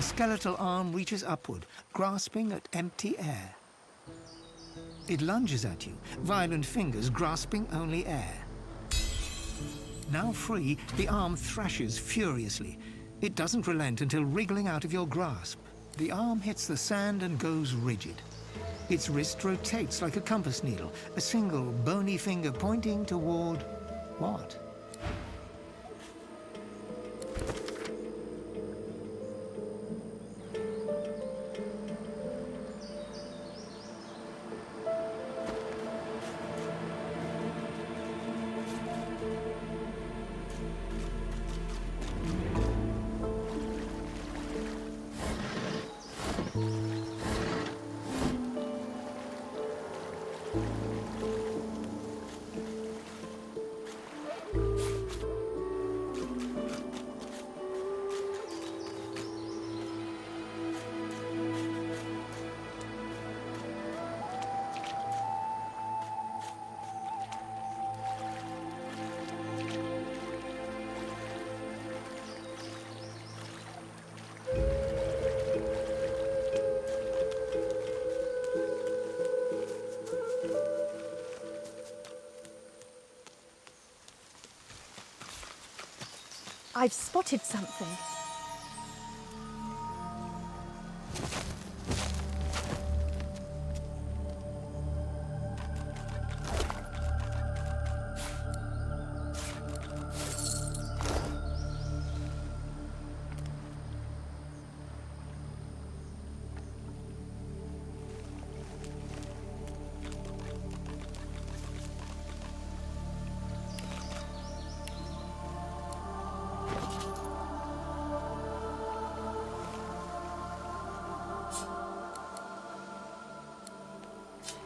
A skeletal arm reaches upward, grasping at empty air. It lunges at you, violent fingers grasping only air. Now free, the arm thrashes furiously. It doesn't relent until wriggling out of your grasp. The arm hits the sand and goes rigid. Its wrist rotates like a compass needle, a single bony finger pointing toward what? I've spotted something.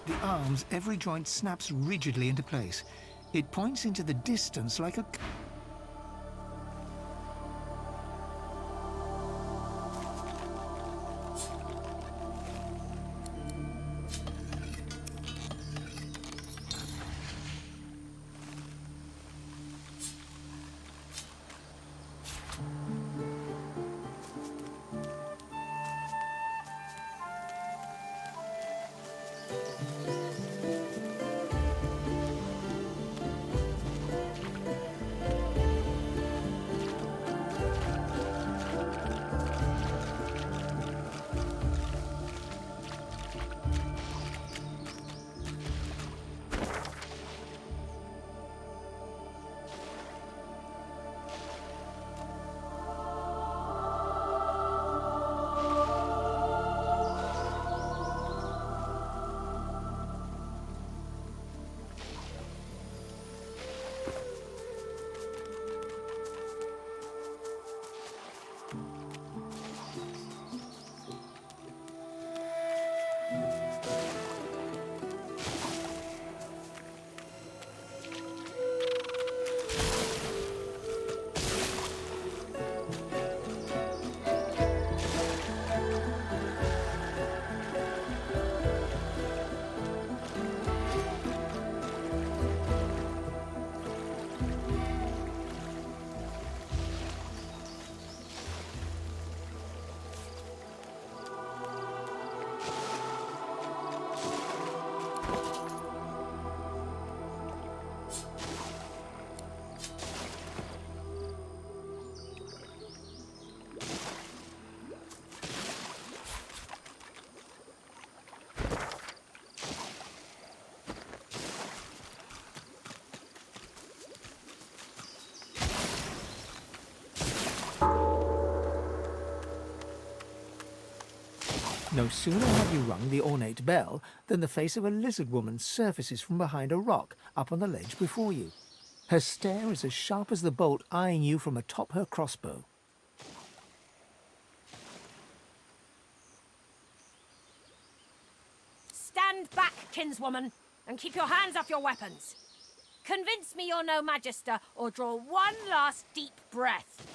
The arm's every joint snaps rigidly into place. It points into the distance like a... No sooner have you rung the ornate bell than the face of a lizard woman surfaces from behind a rock up on the ledge before you. Her stare is as sharp as the bolt eyeing you from atop her crossbow. Stand back, kinswoman, and keep your hands off your weapons. Convince me you're no magister, or draw one last deep breath.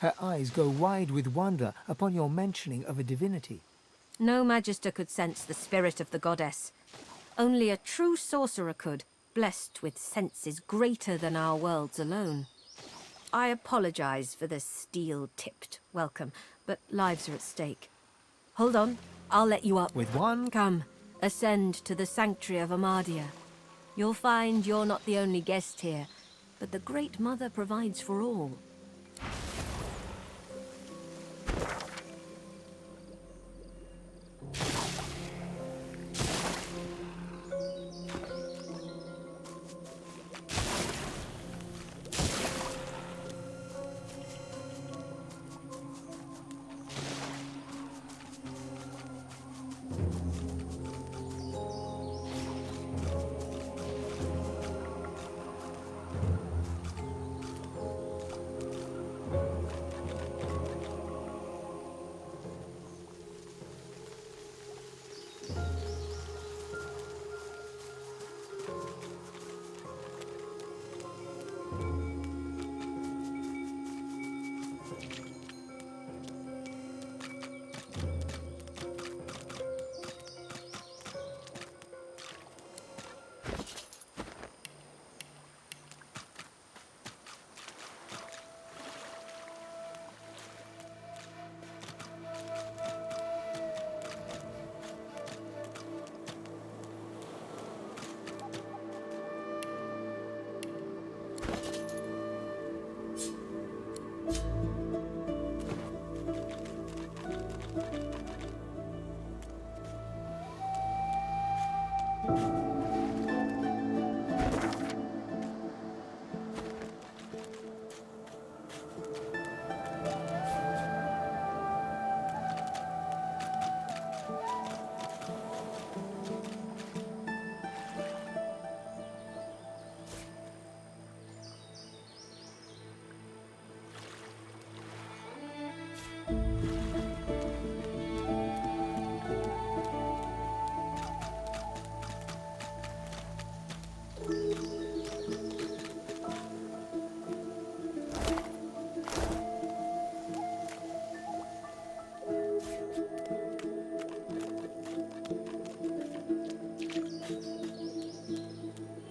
Her eyes go wide with wonder upon your mentioning of a divinity. No magister could sense the spirit of the goddess. Only a true sorcerer could, blessed with senses greater than our world's alone. I apologize for the steel-tipped welcome, but lives are at stake. Hold on, I'll let you up. With one... Come, ascend to the sanctuary of Amadia. You'll find you're not the only guest here, but the Great Mother provides for all.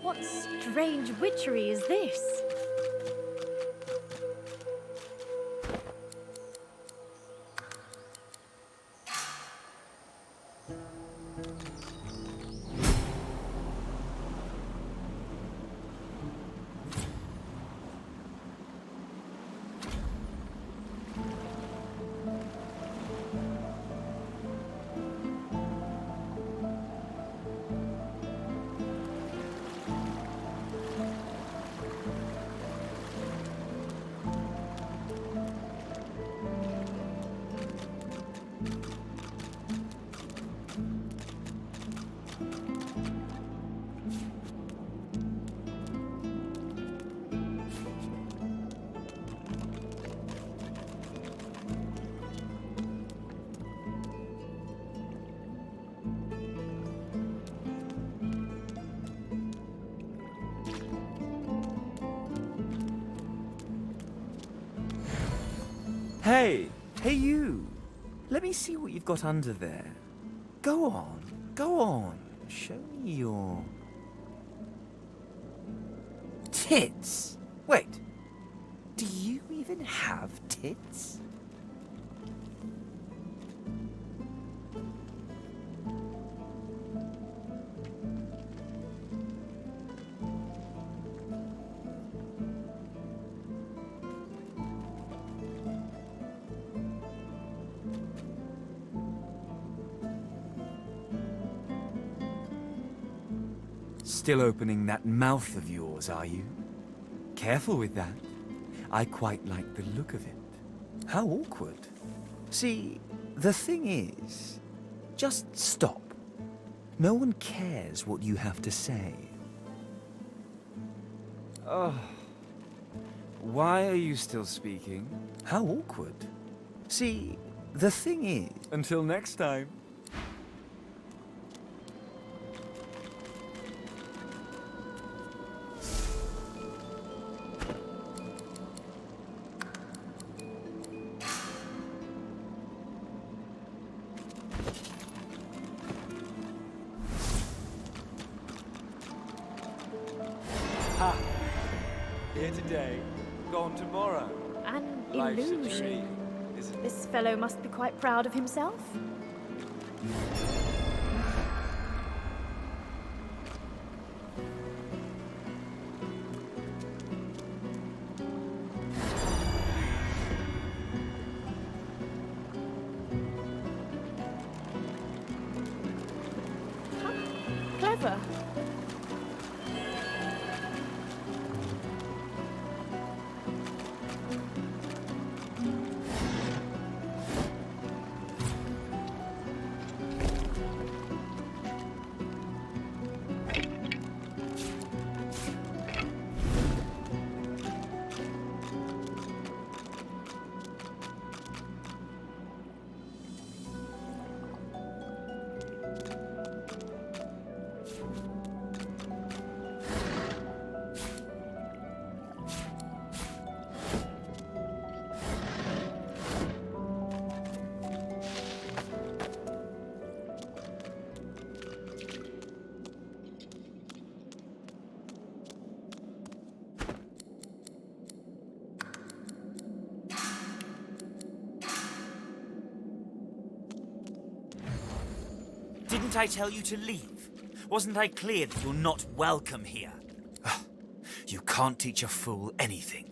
What strange witchery is this? Hey! Hey you! Let me see what you've got under there. Go on, go on. Show me your... tits! Wait, do you even have tits? Still opening that mouth of yours, are you? Careful with that. I quite like the look of it. How awkward. See, the thing is, just stop. No one cares what you have to say. Oh. Why are you still speaking? How awkward. See, the thing is... Until next time. Here today, gone tomorrow. An Life's a illusion. dream, isn't it? This fellow must be quite proud of himself. Clever. Didn't I tell you to leave? Wasn't I clear that you're not welcome here? You can't teach a fool anything.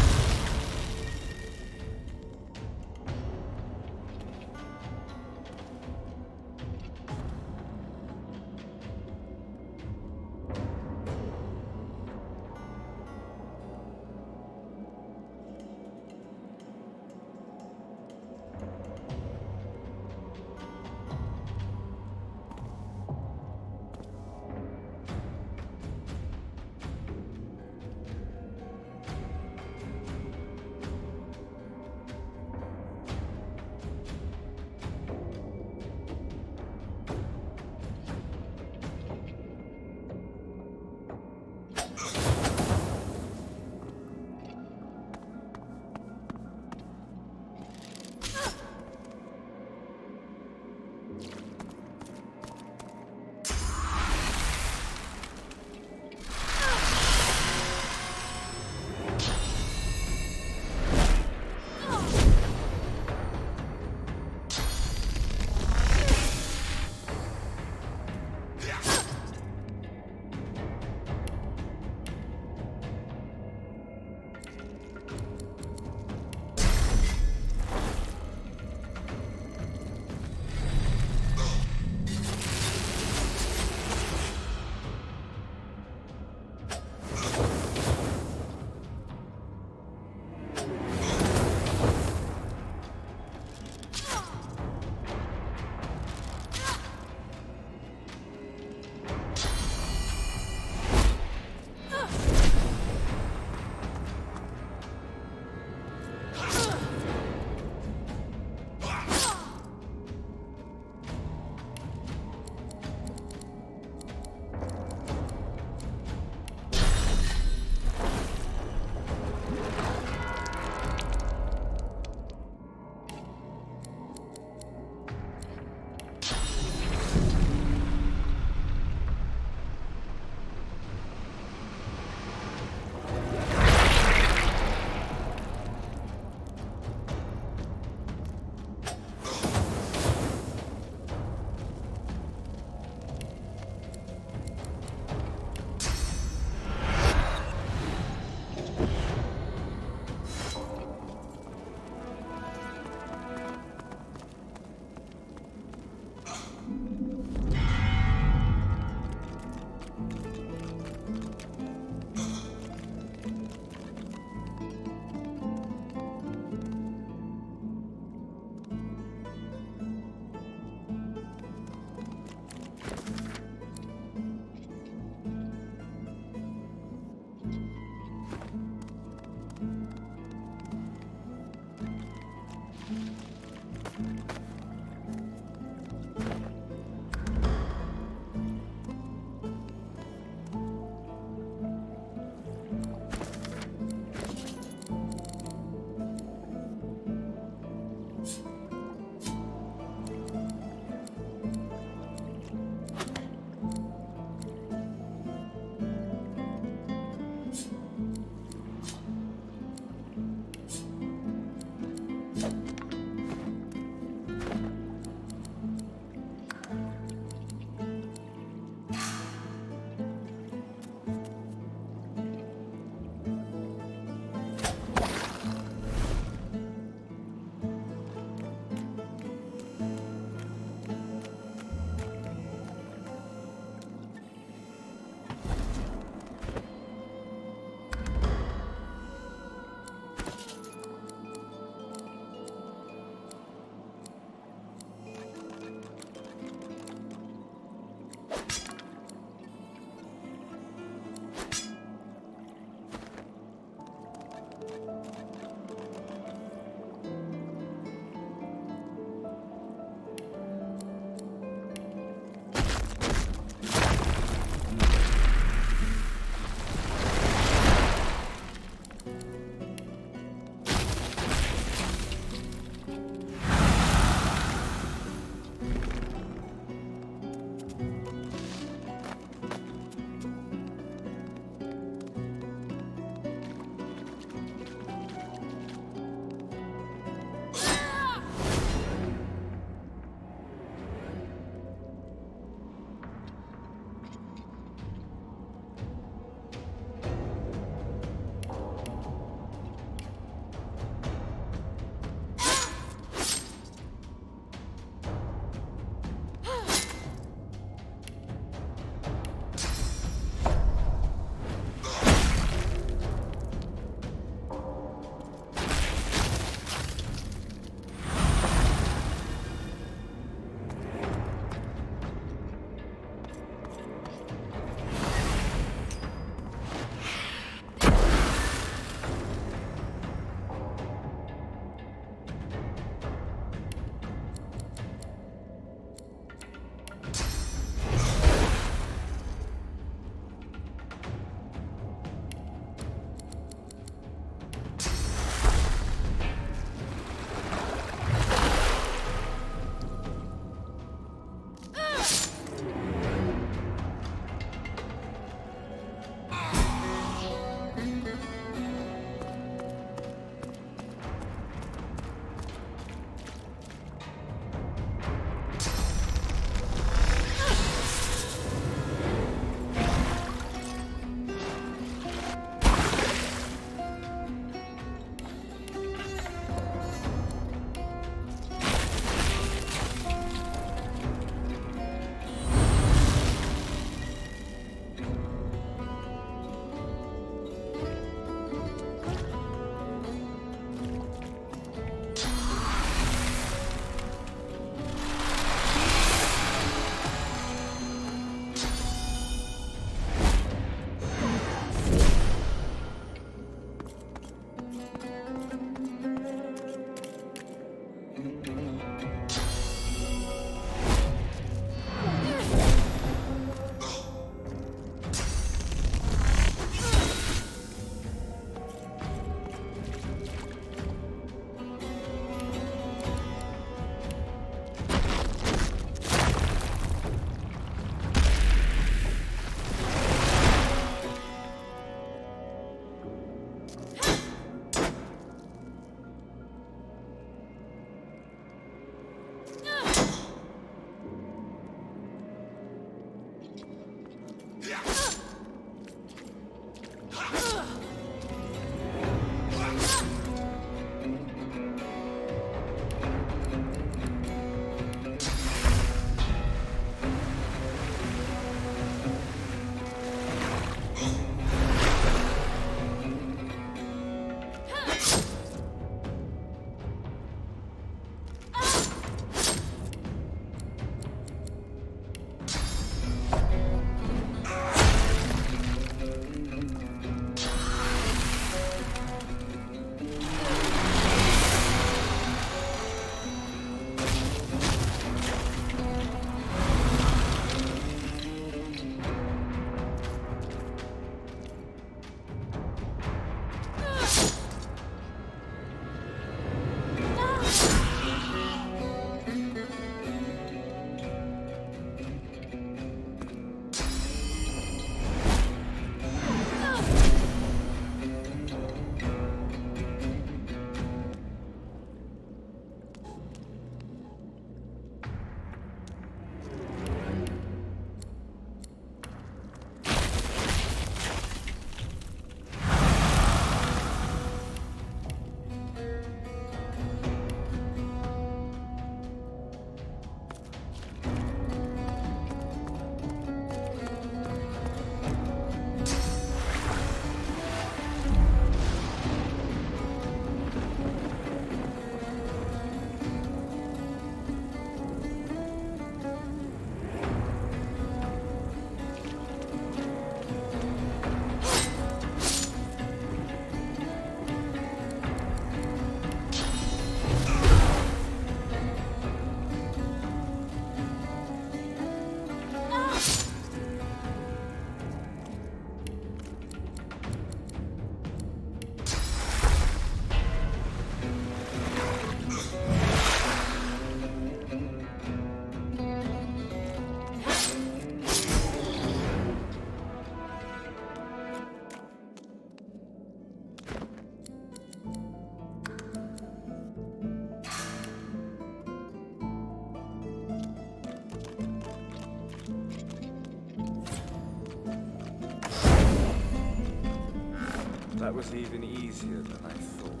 That was even easier than I thought.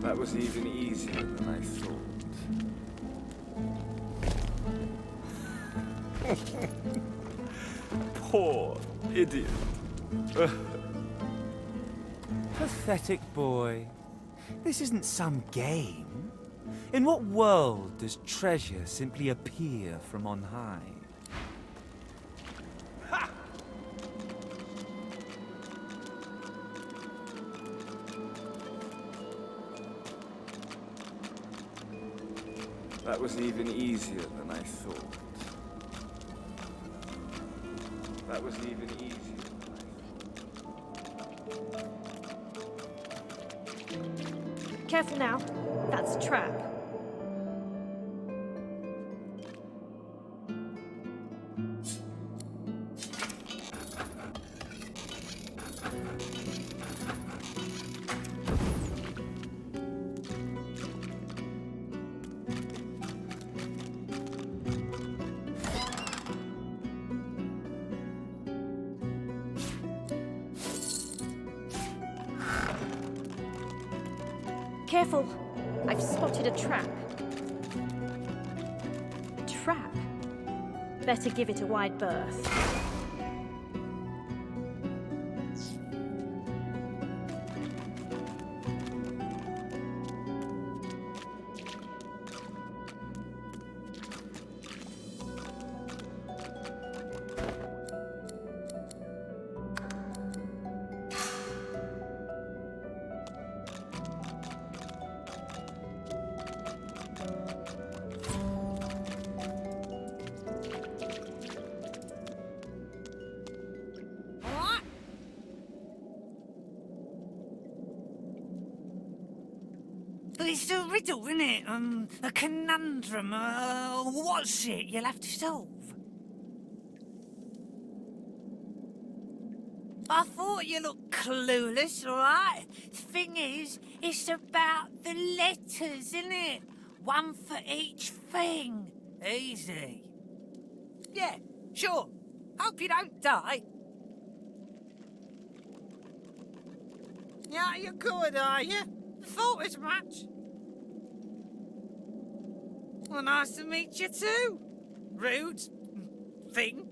That was even easier than I thought. Poor idiot. Pathetic boy. This isn't some game. In what world does treasure simply appear from on high? That was even easier than I thought. That was even easier than I thought. Careful now. That's a trap. Careful! I've spotted a trap. Trap? Better give it a wide berth. But it's a riddle, isn't it? A conundrum. What's it you'll have to solve? I thought you looked clueless, all right? Thing is, it's about the letters, isn't it? One for each thing. Easy. Yeah, sure. Hope you don't die. Yeah, you're good, are you? Thought as much. Well, nice to meet you too. Rude thing.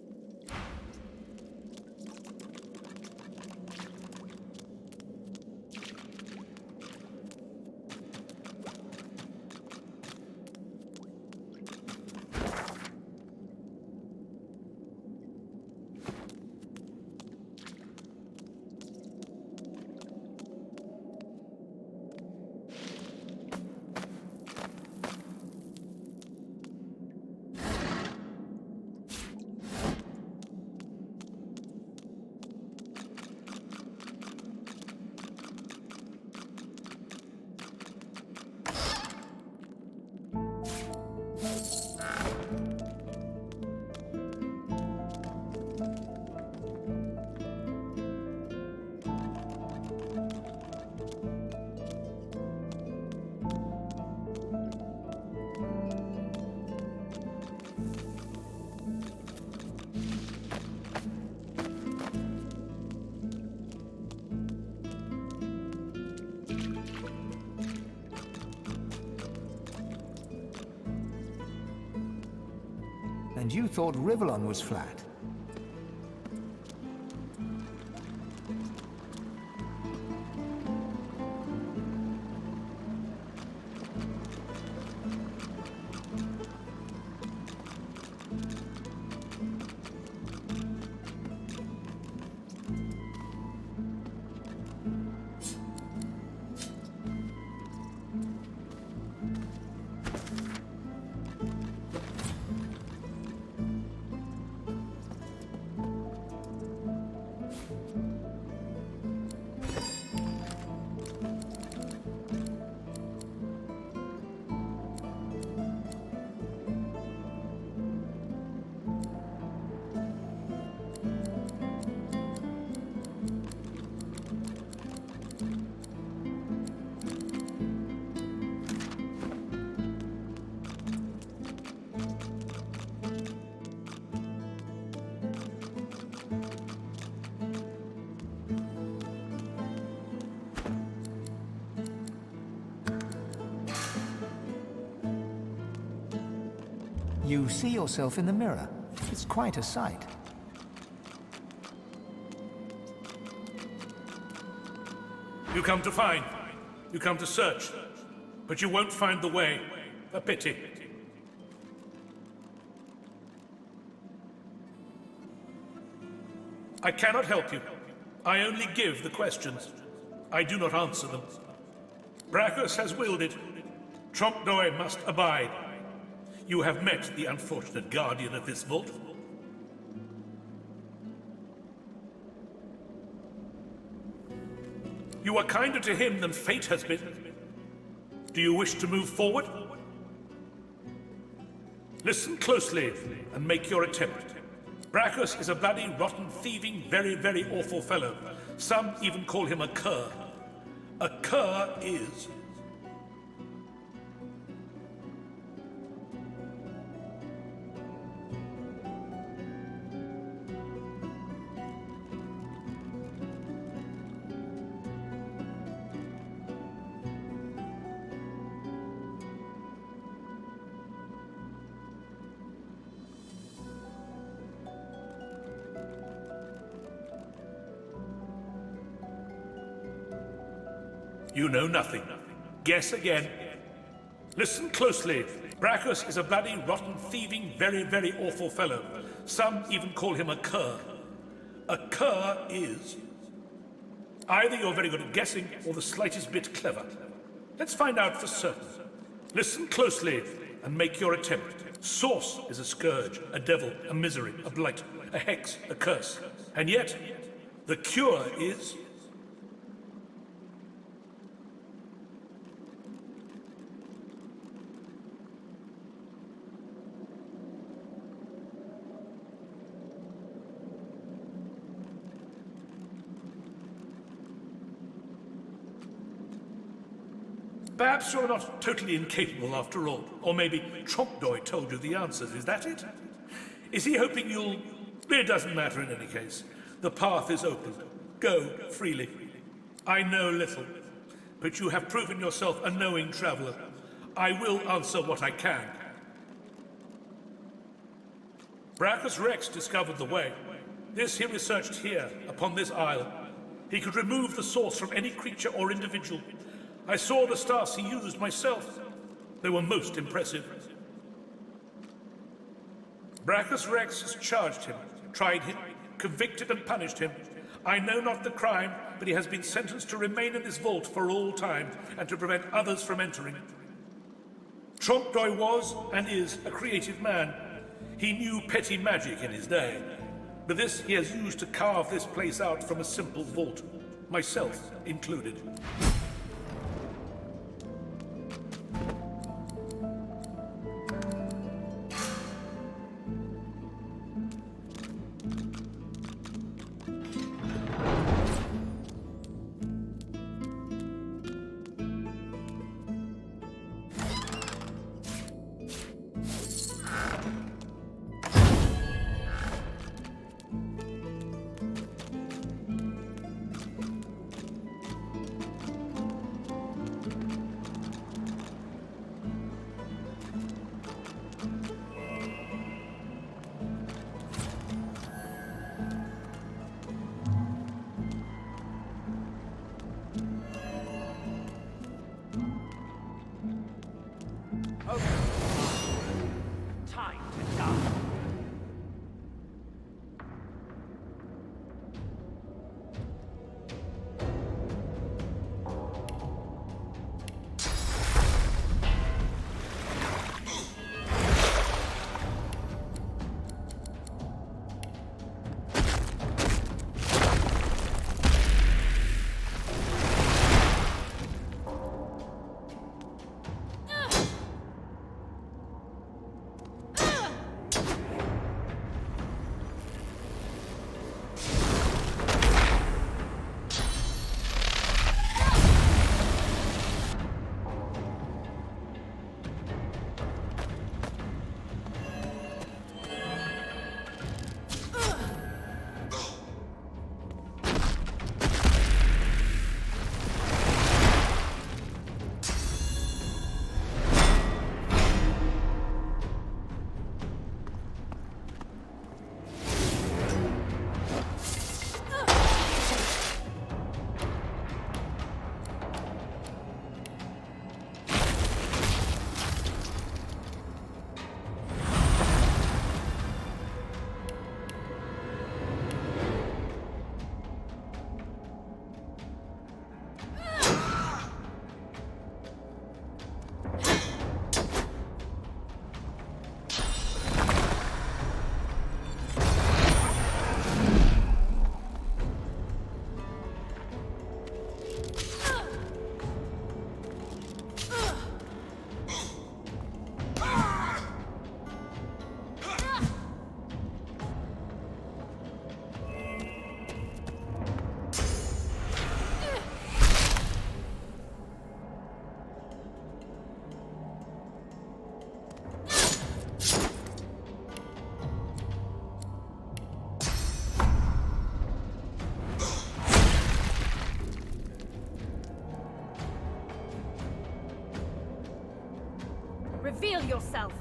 And you thought Rivellon was flat. You see yourself in the mirror. It's quite a sight. You come to find. You come to search. But you won't find the way. A pity. I cannot help you. I only give the questions. I do not answer them. Brachus has willed it. Trompdoi must abide. You have met the unfortunate guardian of this vault. You are kinder to him than fate has been. Do you wish to move forward? Listen closely and make your attempt. Brachus is a bloody, rotten, thieving, very, very awful fellow. Some even call him a cur. A cur is... You know nothing. Guess again. Listen closely. Brachus is a bloody, rotten, thieving, very, very awful fellow. Some even call him a cur. A cur is... either you're very good at guessing or the slightest bit clever. Let's find out for certain. Listen closely and make your attempt. Source is a scourge, a devil, a misery, a blight, a hex, a curse. And yet, the cure is... Perhaps you're not totally incapable after all. Or maybe Trompdoi told you the answers, is that it? Is he hoping you'll... It doesn't matter in any case. The path is open. Go freely. I know little, but you have proven yourself a knowing traveler. I will answer what I can. Brachus Rex discovered the way. This he researched here, upon this isle. He could remove the source from any creature or individual. I saw the stars he used myself. They were most impressive. Brachus Rex has charged him, tried him, convicted and punished him. I know not the crime, but he has been sentenced to remain in this vault for all time and to prevent others from entering. Trompdoi was, and is, a creative man. He knew petty magic in his day. But this he has used to carve this place out from a simple vault, myself included. yourself.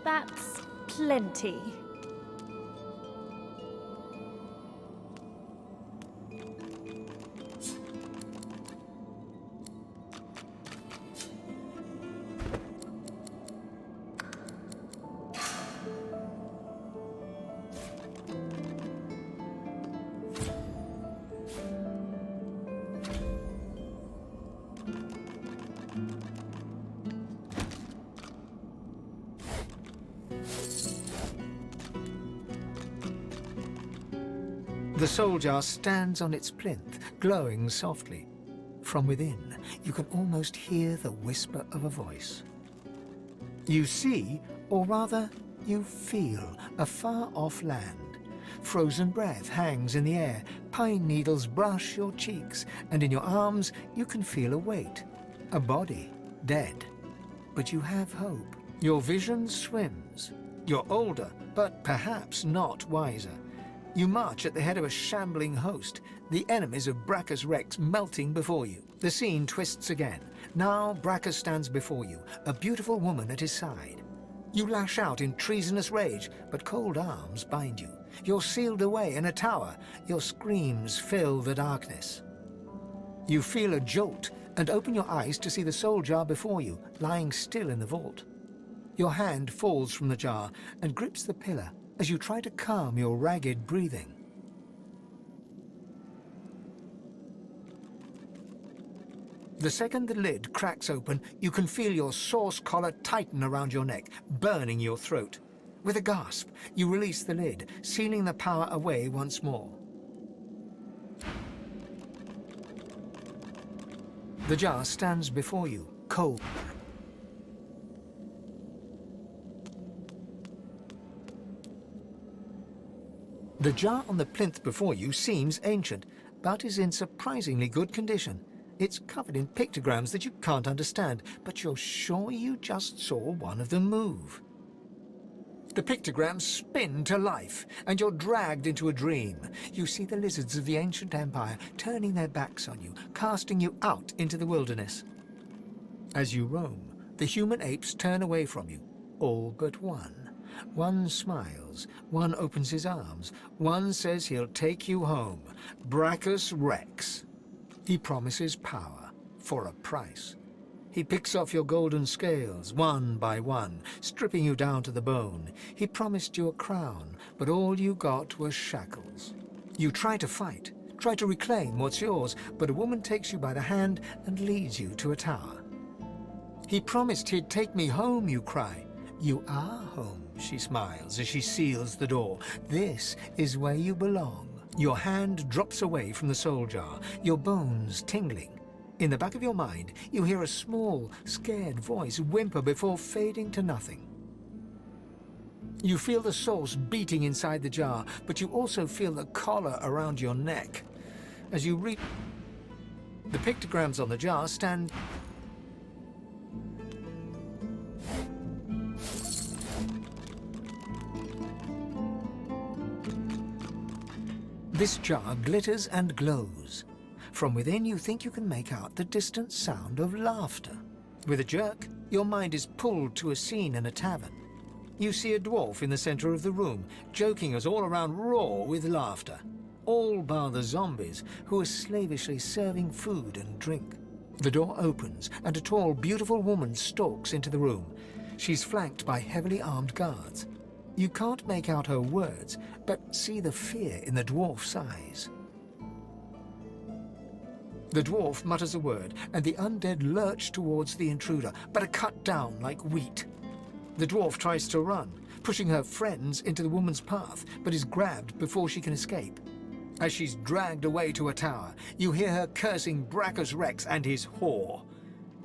That's plenty. The soul jar stands on its plinth, glowing softly. From within, you can almost hear the whisper of a voice. You see, or rather, you feel, a far-off land. Frozen breath hangs in the air, pine needles brush your cheeks, and in your arms you can feel a weight, a body, dead. But you have hope. Your vision swims. You're older, but perhaps not wiser. You march at the head of a shambling host, the enemies of Brachus Rex melting before you. The scene twists again. Now Brachus stands before you, a beautiful woman at his side. You lash out in treasonous rage, but cold arms bind you. You're sealed away in a tower. Your screams fill the darkness. You feel a jolt and open your eyes to see the soul jar before you, lying still in the vault. Your hand falls from the jar and grips the pillar as you try to calm your ragged breathing. The second the lid cracks open, you can feel your source collar tighten around your neck, burning your throat. With a gasp, you release the lid, sealing the power away once more. The jar stands before you, cold. The jar on the plinth before you seems ancient, but is in surprisingly good condition. It's covered in pictograms that you can't understand, but you're sure you just saw one of them move. The pictograms spin to life, and you're dragged into a dream. You see the lizards of the ancient empire turning their backs on you, casting you out into the wilderness. As you roam, the human apes turn away from you, all but one. One smiles, one opens his arms, one says he'll take you home. Brachus Rex. He promises power, for a price. He picks off your golden scales, one by one, stripping you down to the bone. He promised you a crown, but all you got was shackles. You try to fight, try to reclaim what's yours, but a woman takes you by the hand and leads you to a tower. He promised he'd take me home, you cry. You are home, she smiles as she seals the door. This is where you belong. Your hand drops away from the soul jar, your bones tingling. In the back of your mind, you hear a small, scared voice whimper before fading to nothing. You feel the source beating inside the jar, but you also feel the collar around your neck. As you read, the pictograms on the jar stand. This jar glitters and glows. From within, you think you can make out the distant sound of laughter. With a jerk, your mind is pulled to a scene in a tavern. You see a dwarf in the center of the room, joking us all around roar with laughter. All bar the zombies, who are slavishly serving food and drink. The door opens, and a tall, beautiful woman stalks into the room. She's flanked by heavily armed guards. You can't make out her words, but see the fear in the dwarf's eyes. The dwarf mutters a word, and the undead lurch towards the intruder, but are cut down like wheat. The dwarf tries to run, pushing her friends into the woman's path, but is grabbed before she can escape. As she's dragged away to a tower, you hear her cursing Brachus Rex and his whore.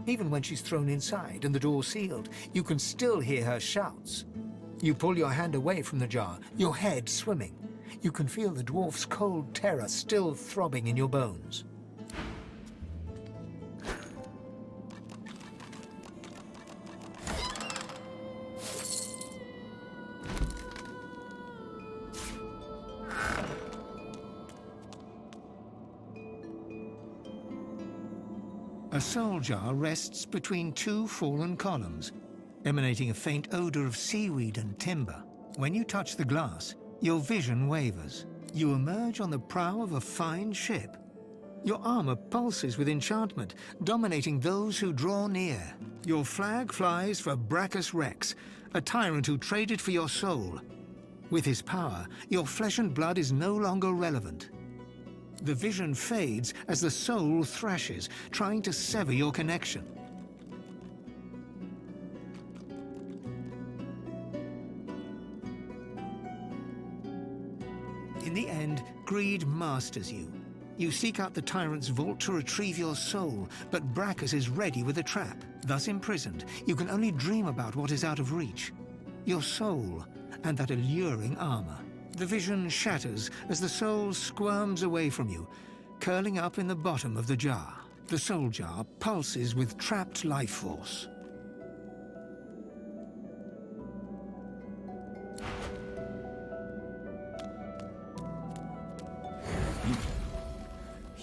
Even when she's thrown inside and the door sealed, you can still hear her shouts. You pull your hand away from the jar, your head swimming. You can feel the dwarf's cold terror still throbbing in your bones. A soul jar rests between two fallen columns, emanating a faint odor of seaweed and timber. When you touch the glass, your vision wavers. You emerge on the prow of a fine ship. Your armor pulses with enchantment, dominating those who draw near. Your flag flies for Brachus Rex, a tyrant who traded for your soul. With his power, your flesh and blood is no longer relevant. The vision fades as the soul thrashes, trying to sever your connection. In the end, greed masters you. You seek out the tyrant's vault to retrieve your soul, but Brachus is ready with a trap. Thus imprisoned, you can only dream about what is out of reach. Your soul and that alluring armor. The vision shatters as the soul squirms away from you, curling up in the bottom of the jar. The soul jar pulses with trapped life force.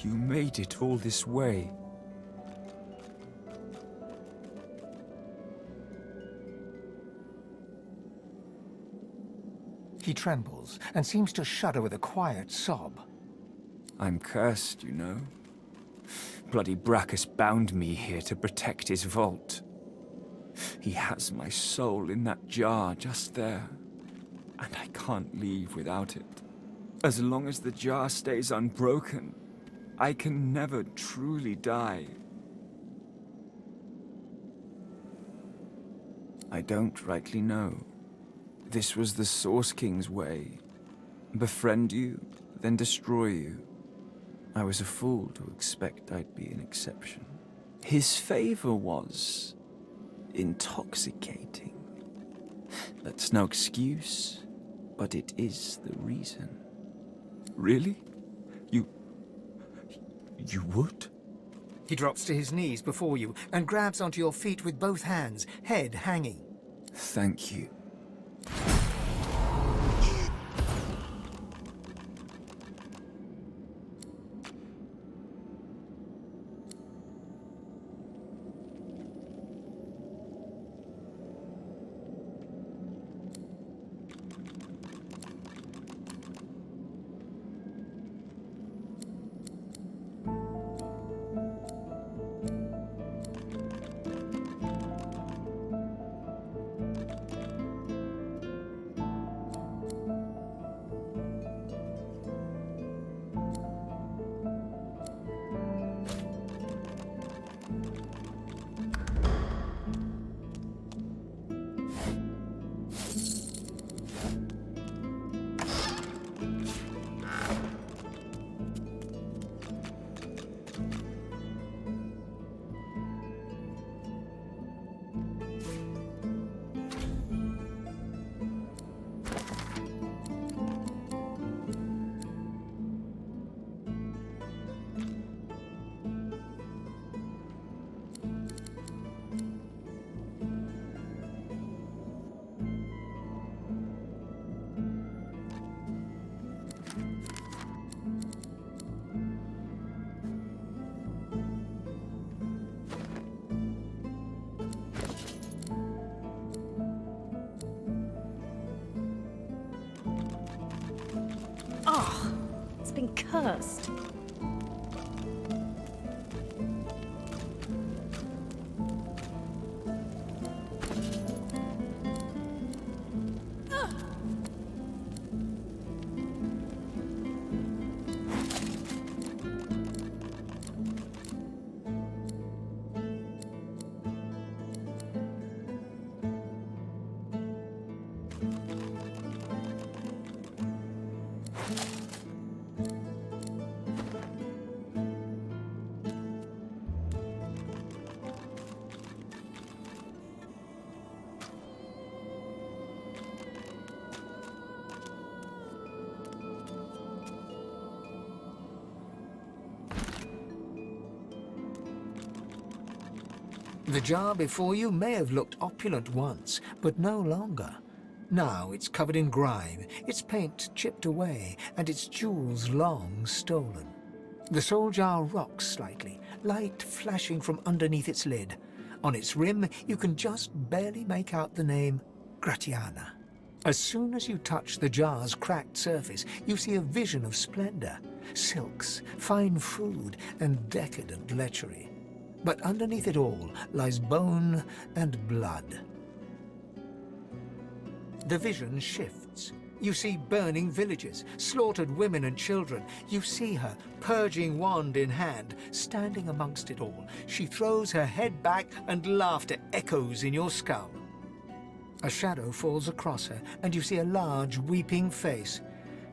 You made it all this way. He trembles and seems to shudder with a quiet sob. I'm cursed, you know. Bloody Brachus bound me here to protect his vault. He has my soul in that jar just there, and I can't leave without it. As long as the jar stays unbroken, I can never truly die. I don't rightly know. This was the Source King's way. Befriend you, then destroy you. I was a fool to expect I'd be an exception. His favor was intoxicating. That's no excuse, but it is the reason. Really? You would? He drops to his knees before you and grabs onto your feet with both hands, head hanging. Thank you. Oh, it's been cursed. The jar before you may have looked opulent once, but no longer. Now it's covered in grime, its paint chipped away, and its jewels long stolen. The soul jar rocks slightly, light flashing from underneath its lid. On its rim, you can just barely make out the name Gratiana. As soon as you touch the jar's cracked surface, you see a vision of splendor, silks, fine food, and decadent lechery. But underneath it all lies bone and blood. The vision shifts. You see burning villages, slaughtered women and children. You see her, purging wand in hand, standing amongst it all. She throws her head back and laughter echoes in your skull. A shadow falls across her, and you see a large, weeping face.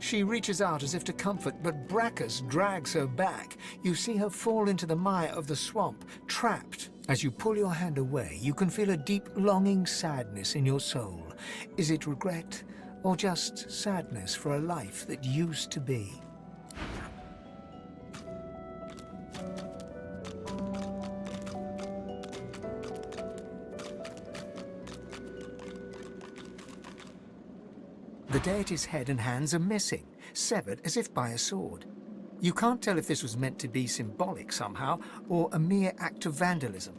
She reaches out as if to comfort, but Brachus drags her back. You see her fall into the mire of the swamp, trapped. As you pull your hand away, you can feel a deep, longing sadness in your soul. Is it regret, or just sadness for a life that used to be? The deity's head and hands are missing, severed as if by a sword. You can't tell if this was meant to be symbolic somehow, or a mere act of vandalism.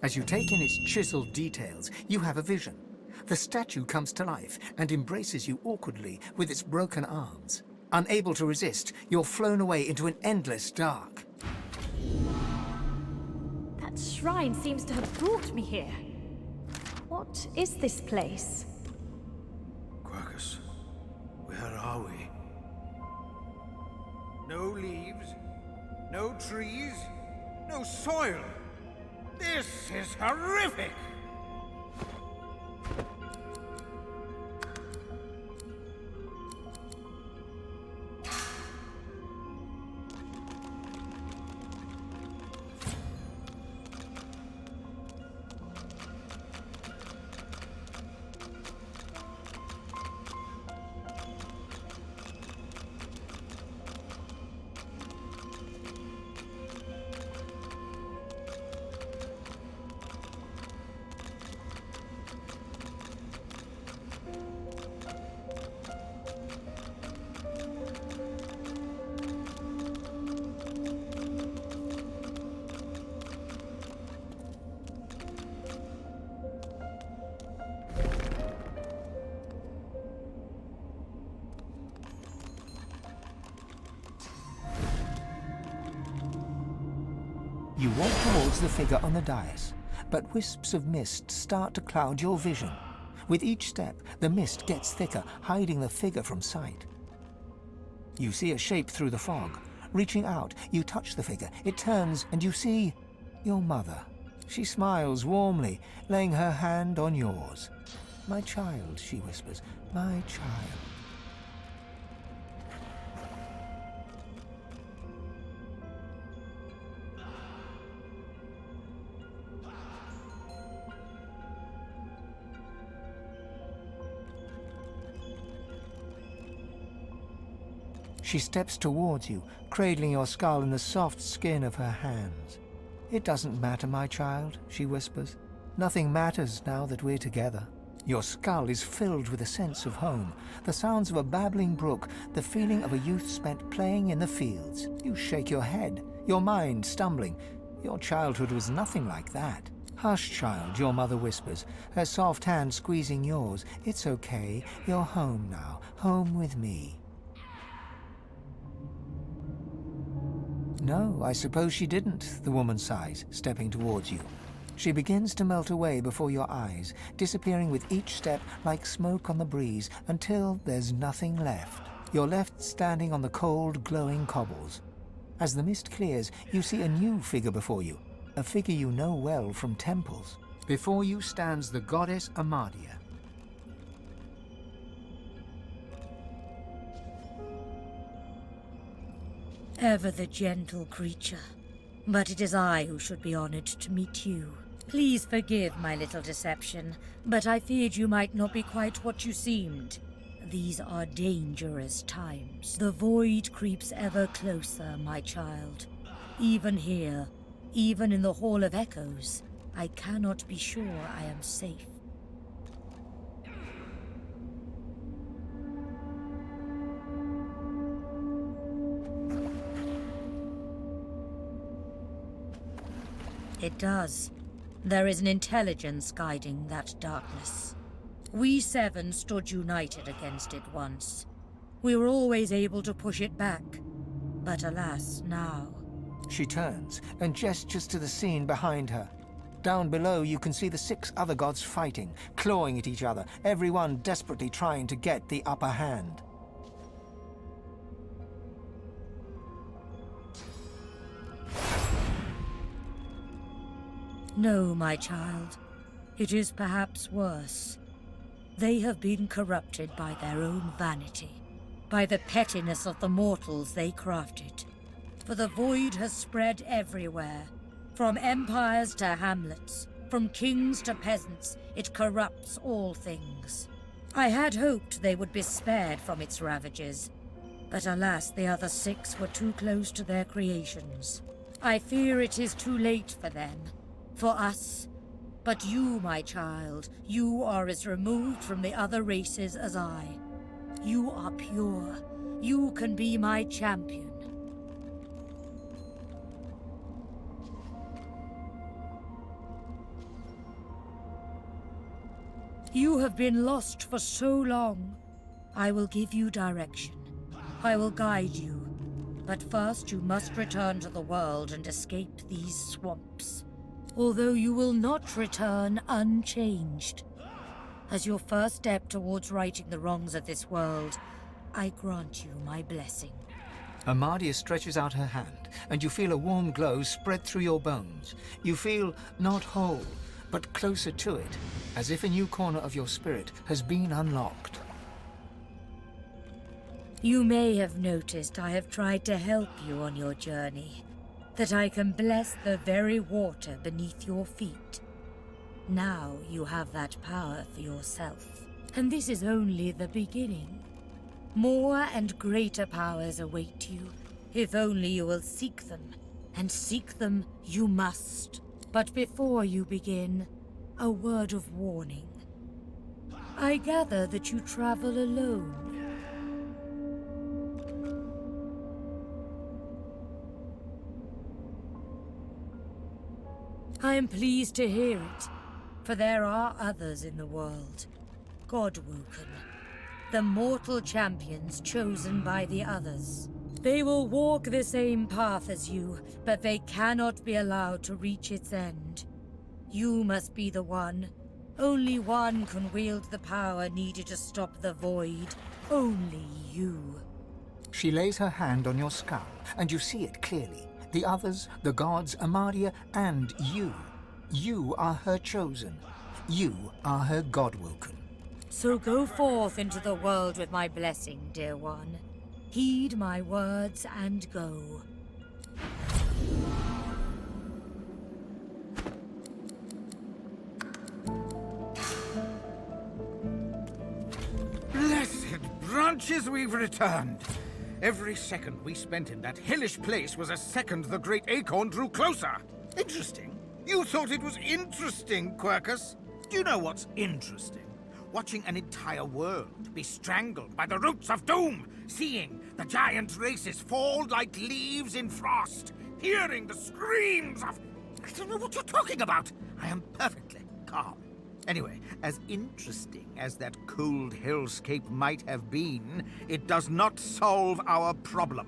As you take in its chiseled details, you have a vision. The statue comes to life and embraces you awkwardly with its broken arms. Unable to resist, you're flown away into an endless dark. That shrine seems to have brought me here. What is this place? Quercus, where are we? No leaves, no trees, no soil. This is horrific! You walk towards the figure on the dais, but wisps of mist start to cloud your vision. With each step, the mist gets thicker, hiding the figure from sight. You see a shape through the fog. Reaching out, you touch the figure. It turns, and you see your mother. She smiles warmly, laying her hand on yours. "My child," she whispers, "my child." She steps towards you, cradling your skull in the soft skin of her hands. "It doesn't matter, my child," she whispers. "Nothing matters now that we're together." Your skull is filled with a sense of home, the sounds of a babbling brook, the feeling of a youth spent playing in the fields. You shake your head, your mind stumbling. Your childhood was nothing like that. "Hush, child," your mother whispers, her soft hand squeezing yours. "It's okay. You're home now, home with me." "No, I suppose she didn't," the woman sighs, stepping towards you. She begins to melt away before your eyes, disappearing with each step like smoke on the breeze until there's nothing left. You're left standing on the cold, glowing cobbles. As the mist clears, you see a new figure before you, a figure you know well from temples. Before you stands the goddess Amadia. Ever the gentle creature. But it is I who should be honored to meet you. Please forgive my little deception, but I feared you might not be quite what you seemed. These are dangerous times. The void creeps ever closer, my child. Even here, even in the Hall of Echoes, I cannot be sure I am safe. It does. There is an intelligence guiding that darkness. We seven stood united against it once. We were always able to push it back. But alas, now... She turns and gestures to the scene behind her. Down below, you can see the 6 other gods fighting, clawing at each other, everyone desperately trying to get the upper hand. No, my child. It is perhaps worse. They have been corrupted by their own vanity, by the pettiness of the mortals they crafted. For the void has spread everywhere. From empires to hamlets, from kings to peasants, it corrupts all things. I had hoped they would be spared from its ravages, but alas, the other 6 were too close to their creations. I fear it is too late for them. For us. But you, my child, you are as removed from the other races as I. You are pure. You can be my champion. You have been lost for so long. I will give you direction. I will guide you. But first you must return to the world and escape these swamps. Although you will not return unchanged. As your first step towards righting the wrongs of this world, I grant you my blessing. Amadia stretches out her hand, and you feel a warm glow spread through your bones. You feel not whole, but closer to it, as if a new corner of your spirit has been unlocked. You may have noticed I have tried to help you on your journey. That I can bless the very water beneath your feet. Now you have that power for yourself. And this is only the beginning. More and greater powers await you, if only you will seek them. And seek them you must. But before you begin, a word of warning. I gather that you travel alone. I am pleased to hear it, for there are others in the world. Godwoken, the mortal champions chosen by the others. They will walk the same path as you, but they cannot be allowed to reach its end. You must be the one. Only one can wield the power needed to stop the void. Only you. She lays her hand on your skull, and you see it clearly. The others, the gods, Amadia, and you. You are her chosen. You are her godwoken. So go forth into the world with my blessing, dear one. Heed my words and go. Blessed branches, we've returned. Every second we spent in that hellish place was a second the great acorn drew closer. Interesting. You thought it was interesting, Quercus? Do you know what's interesting? Watching an entire world be strangled by the roots of doom, seeing the giant races fall like leaves in frost, hearing the screams of... I don't know what you're talking about. I am perfectly calm. Anyway, as interesting as that cold hellscape might have been, it does not solve our problem.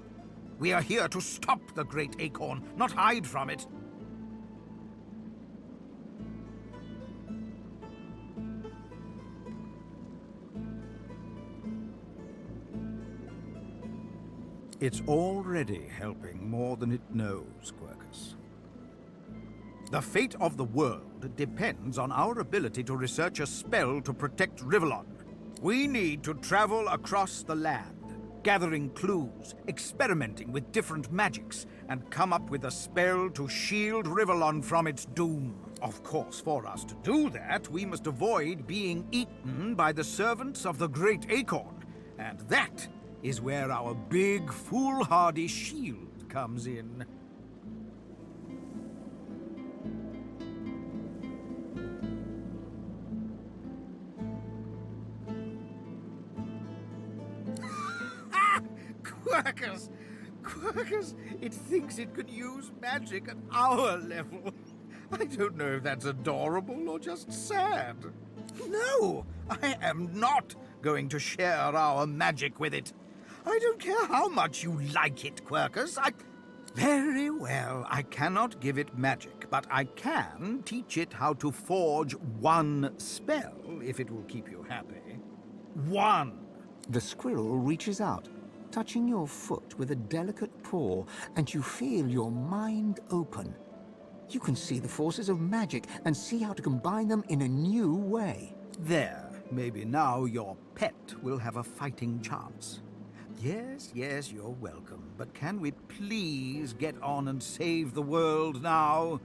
We are here to stop the great acorn, not hide from it. It's already helping more than it knows, Quercus. The fate of the world depends on our ability to research a spell to protect Rivellon. We need to travel across the land, gathering clues, experimenting with different magics, and come up with a spell to shield Rivellon from its doom. Of course, for us to do that, we must avoid being eaten by the servants of the Great Acorn, and that is where our big, foolhardy shield comes in. Quercus! Quercus! It thinks it can use magic at our level. I don't know if that's adorable or just sad. No! I am not going to share our magic with it. I don't care how much you like it, Quercus. Very well, I cannot give it magic, but I can teach it how to forge one spell, if it will keep you happy. One! The squirrel reaches out, touching your foot with a delicate paw, and you feel your mind open. You can see the forces of magic and see how to combine them in a new way. There, maybe now your pet will have a fighting chance. Yes, yes, you're welcome. But can we please get on and save the world now?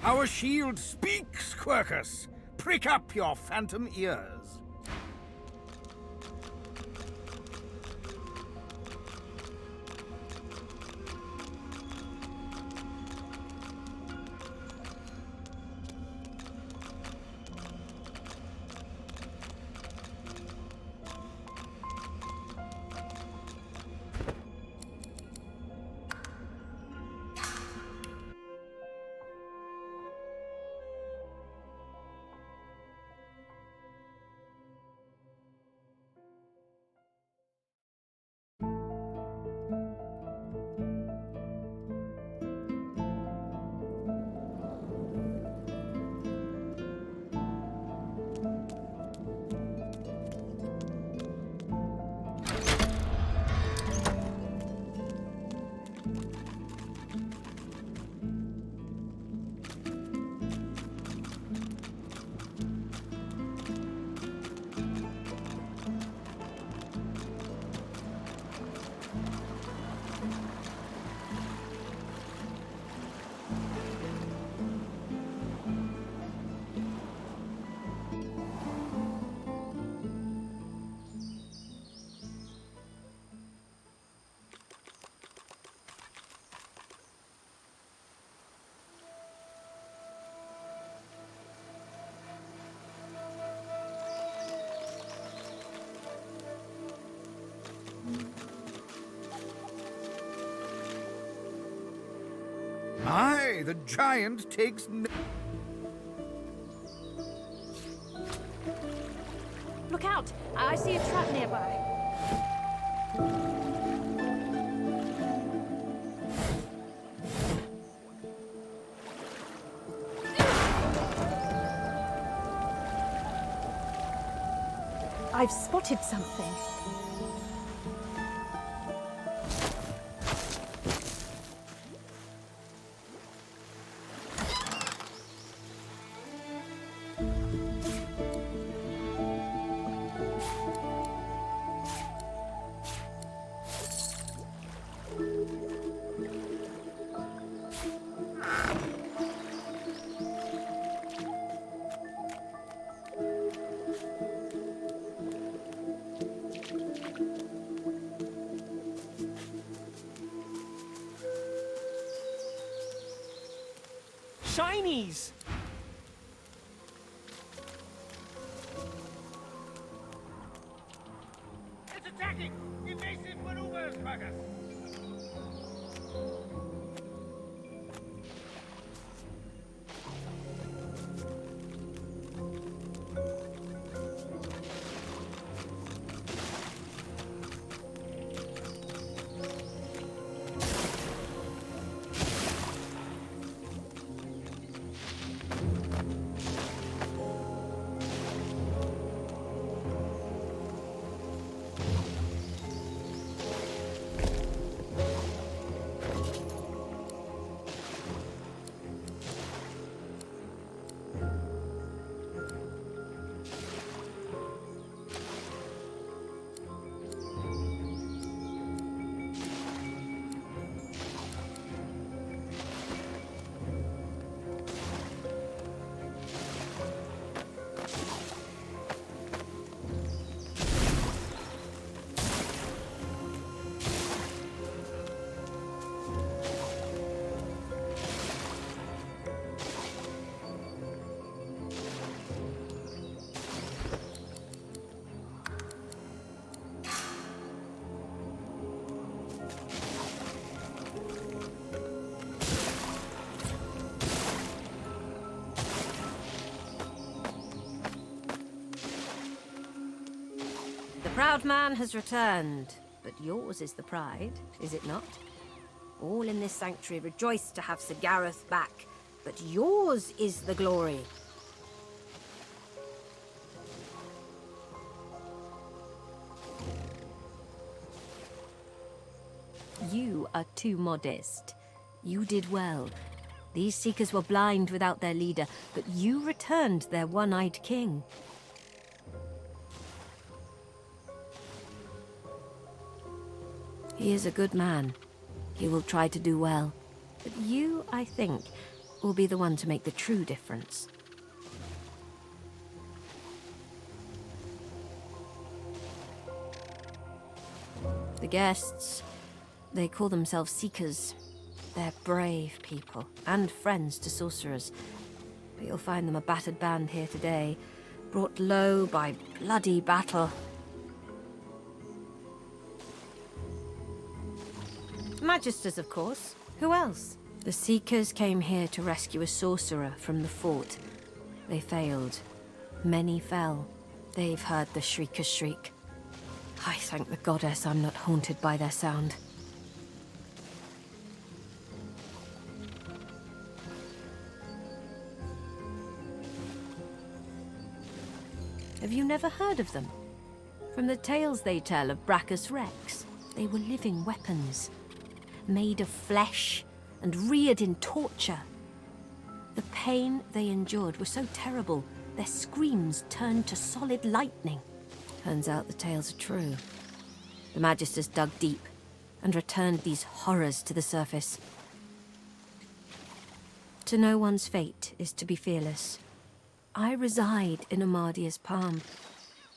Our shield speaks, Quercus! Prick up your phantom ears! say, the giant takes no... Look out! I see a trap nearby. I've spotted something. Shinies! It's attacking! Evasive maneuvers, Marcus! The proud man has returned, but yours is the pride, is it not? All in this sanctuary rejoice to have Sir Gareth back, but yours is the glory. You are too modest. You did well. These Seekers were blind without their leader, but you returned their one-eyed king. He is a good man. He will try to do well. But you, I think, will be the one to make the true difference. The guests, they call themselves Seekers. They're brave people, and friends to sorcerers. But you'll find them a battered band here today, brought low by bloody battle. Magisters, of course. Who else? The Seekers came here to rescue a sorcerer from the fort. They failed. Many fell. They've heard the Shrieker's shriek. I thank the goddess I'm not haunted by their sound. Have you never heard of them? From the tales they tell of Brachus Rex, they were living weapons. Made of flesh and reared in torture. The pain they endured was so terrible, their screams turned to solid lightning. Turns out the tales are true. The Magisters dug deep and returned these horrors to the surface. To know one's fate is to be fearless. I reside in Amadia's palm.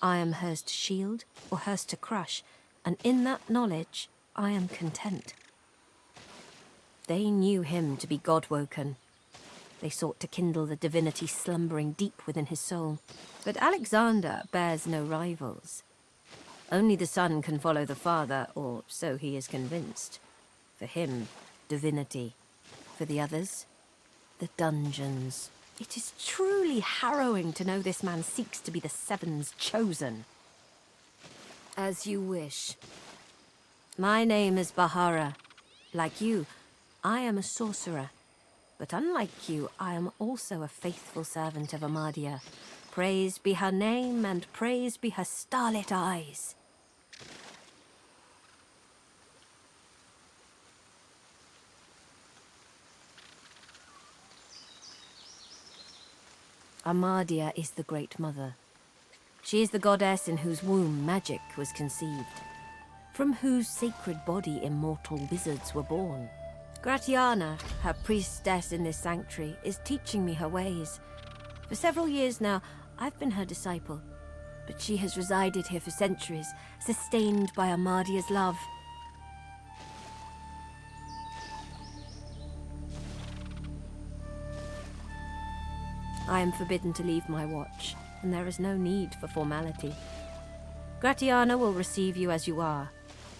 I am hers to shield or hers to crush, and in that knowledge, I am content. They knew him to be God-woken. They sought to kindle the divinity slumbering deep within his soul. But Alexander bears no rivals. Only the son can follow the father, or so he is convinced. For him, divinity. For the others, The dungeons. It is truly harrowing to know this man seeks to be the Seven's chosen. As you wish. My name is Bahara. Like you, I am a sorcerer. But unlike you, I am also a faithful servant of Amadia. Praised be her name, and praised be her starlit eyes. Amadia is the Great Mother. She is the goddess in whose womb magic was conceived, from whose sacred body immortal wizards were born. Gratiana, her priestess in this sanctuary, is teaching me her ways. For several years now, I've been her disciple, but she has resided here for centuries, sustained by Amadia's love. I am forbidden to leave my watch, and there is no need for formality. Gratiana will receive you as you are.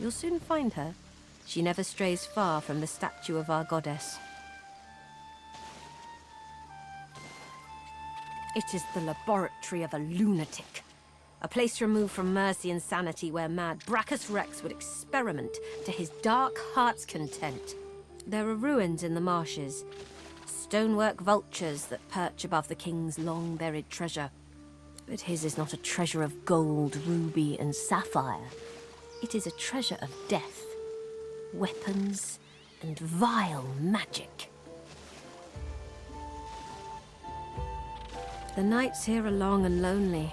You'll soon find her. She never strays far from the statue of our goddess. It is the laboratory of a lunatic. A place removed from mercy and sanity where mad Brachus Rex would experiment to his dark heart's content. There are ruins in the marshes, stonework vultures that perch above the king's long-buried treasure. But his is not a treasure of gold, ruby, and sapphire. It is a treasure of death, weapons, and vile magic. The nights here are long and lonely,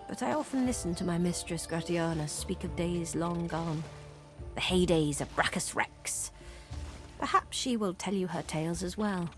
but I often listen to my mistress Gratiana speak of days long gone, the heydays of Brachus Rex. Perhaps she will tell you her tales as well.